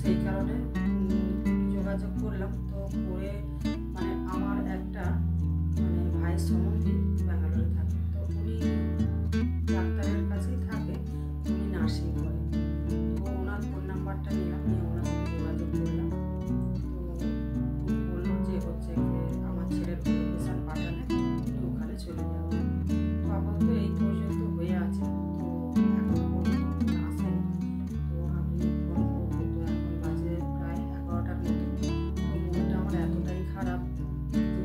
সেই কারণে যোগাযোগ করলাম। তো করে মানে আমার একটা মানে ভাইয়ের সম্বন্ধী ব্যাঙ্গালোরে থাকে, তো উনি ডাক্তারের কাছেই থাকে, উনি নার্সিং করে। তো ওনার ফোন নাম্বারটা নিলাম, নিয়ে ওনার সাথে যোগাযোগ করলাম। তো উনি বললো যে হচ্ছে আমার ছেলের লোকেশান পাঠালে উনি ওখানে চলে যাবে। তো আপাতত এই পর্যন্ত হয়ে আছে, তো এখন পর্যন্ত ফোন আসেনি। তো আমি ফোন করবো, তো এখন বাজে প্রায় 11টার মতো। তো মনটা আমার এতটাই খারাপ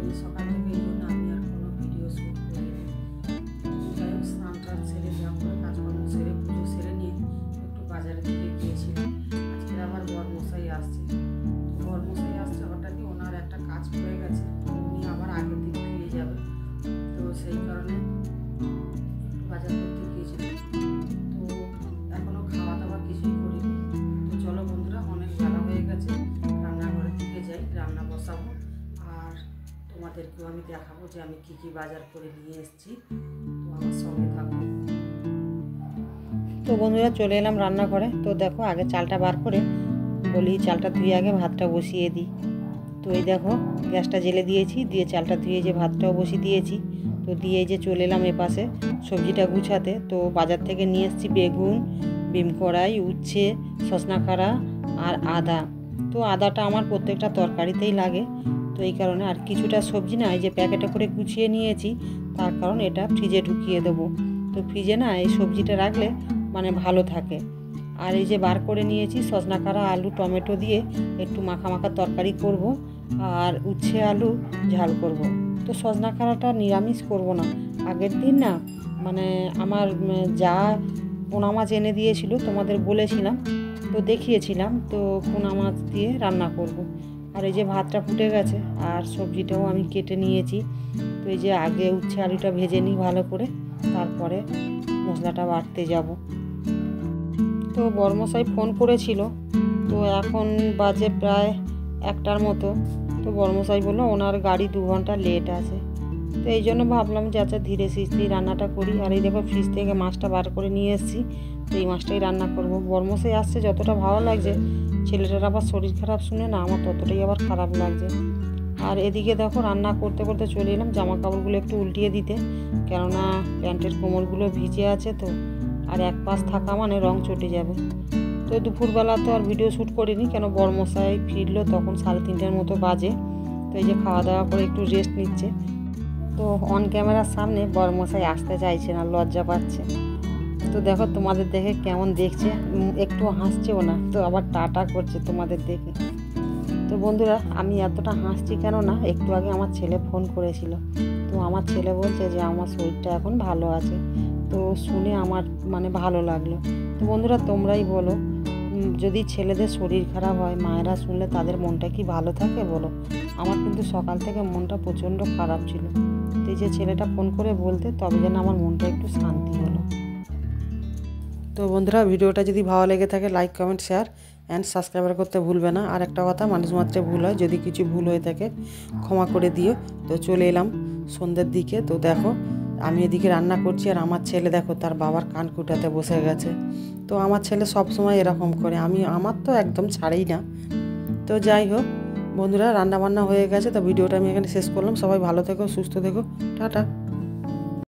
যে সকাল থেকে এই জন্য আমি আর কোনো ভিডিও শ্যুট করিনি। যাই হোক, স্নান টান সেরে যা করে কাজকর্ম সেরে পুজো সেরে নিয়ে একটু বাজারের দিকে গিয়েছিলাম। আজকে আবার বরমশাই আসছে, হঠাৎই ওনার একটা কাজ পড়ে গেছে, উনি আবার আগের দিকে ফিরে যাবে। তো সেই কারণে একটু বাজার করতে গিয়েছিলাম। তো এখনও খাওয়া দাওয়া কিছুই করিনি। তো চলো বন্ধুরা, অনেক বেলা হয়ে গেছে, রান্নাঘরের দিকে যাই, রান্না বসাবো। আর তোমাদেরকেও আমি দেখাবো যে আমি কী কী বাজার করে নিয়ে এসেছি। তো আমার সঙ্গে থাকবো। তো বন্ধুরা, চলে এলাম রান্নাঘরে। তো দেখো, আগে চালটা বার করে বলি চালটা ধুয়ে আগে ভাতটা বসিয়ে দিই। তো এই দেখো, গ্যাসটা জেলে দিয়েছি, দিয়ে চালটা ধুয়ে যে ভাতটাও বসিয়ে দিয়েছি। তো দিয়ে যে চলে এলাম এপাশে সবজিটা গুছাতে। তো বাজার থেকে নিয়ে এসেছি বেগুন, বিম কড়াই, উচ্ছে, সজনা খাড়া আর আদা। তো আদাটা আমার প্রত্যেকটা তরকারিতেই লাগে, তো এই কারণে। আর কিছুটা সবজি না এই যে প্যাকেটে করে গুছিয়ে নিয়েছি, তার কারণ এটা ফ্রিজে ঢুকিয়ে দেবো। তো ফ্রিজে না এই সবজিটা রাখলে মানে ভালো থাকে। আর এই যে বার করে নিয়েছি সজনা খাড়া, আলু, টমেটো দিয়ে একটু মাখা মাখা তরকারি করব, আর উচ্ছে আলু ঝাল করব। তো সজনা খাড়াটা নিরামিষ করব না। আগের দিন না মানে আমার যা পোনা মাছ এনে দিয়েছিল, তোমাদের বলেছিলাম, তো দেখিয়েছিলাম, তো পোনা মাছ দিয়ে রান্না করব। আর এই যে ভাতটা ফুটে গেছে, আর সবজিটাও আমি কেটে নিয়েছি। তো এই যে আগে উচ্ছে আলুটা ভেজে নিই ভালো করে, তারপরে মশলাটা বাটতে যাব। তো বরমশাই ফোন করেছিল, তো এখন বাজে প্রায় 1টার মতো। তো বরমশাই বললো ওনার গাড়ি 2 ঘন্টা লেট আছে। তো এই জন্য ভাবলাম যে আচ্ছা ধীরে সুস্থেই রান্নাটা করি। আর এই দেখো, ফ্রিজ থেকে মাছটা বার করে নিয়ে এসেছি, তো এই মাছটাই রান্না করব। বরমশাই আসছে, যতটা ভালো লাগছে, ছেলেটার আবার শরীর খারাপ শুনে না আমার ততটাই আবার খারাপ লাগছে। আর এদিকে দেখো, রান্না করতে করতে চলে এলাম জামা কাপড়গুলো একটু উল্টিয়ে দিতে, কেননা প্যান্টের কোমরগুলো ভিজে আছে। তো আর এক পাশ থাকা মানে রং চটে যাবে। তো দুপুরবেলা তো আর ভিডিও শ্যুট করিনি, কেন বরমশাই ফিরলো তখন 3:30টার মতো বাজে। তো এই যে খাওয়া দাওয়া করে একটু রেস্ট নিচ্ছে। তো অন ক্যামেরার সামনে বরমশাই আসতে চাইছে না, লজ্জা পাচ্ছে। তো দেখো তোমাদের দেখে কেমন দেখছে, একটু হাসছেও না, তো আবার টাটা করছে তোমাদের দেখে। তো বন্ধুরা, আমি এতটা হাসছি কেন না, একটু আগে আমার ছেলে ফোন করেছিল। তো আমার ছেলে বলছে যে আমার শরীরটা এখন ভালো আছে। তো শুনে আমার মানে ভালো লাগলো। তো বন্ধুরা, তোমরাই বলো, যদি ছেলেদের শরীর খারাপ হয়, মায়েরা শুনলে তাদের মনটা কি ভালো থাকে বলো? আমার কিন্তু সকাল থেকে মনটা প্রচণ্ড খারাপ ছিল। তো এই যে ছেলেটা ফোন করে বলতে, তবে যেন আমার মনটা একটু শান্তি হলো। তো বন্ধুরা, ভিডিওটা যদি ভালো লেগে থাকে like, comment, share and subscriber করতে ভুলবে না। আর একটা কথা, মানুষ মাত্রে ভুল হয়, যদি কিছু ভুল হয়ে থাকে ক্ষমা করে দিও। তো চলে এলাম সন্ধ্যের দিকে। তো দেখো, আমি এদিকে রান্না করছি, আর আমার ছেলে দেখো তার বাবার কান কুটাতে বসে গেছে। তো আমার ছেলে সব সময় এরকম করে, আমার তো একদম ছাড়েই না। তো যাই হোক বন্ধুরা, রান্না বান্না হয়ে গেছে। তো ভিডিওটা আমি এখানে শেষ করলাম। সবাই ভালো থেকো, সুস্থ থেকো, টাটা।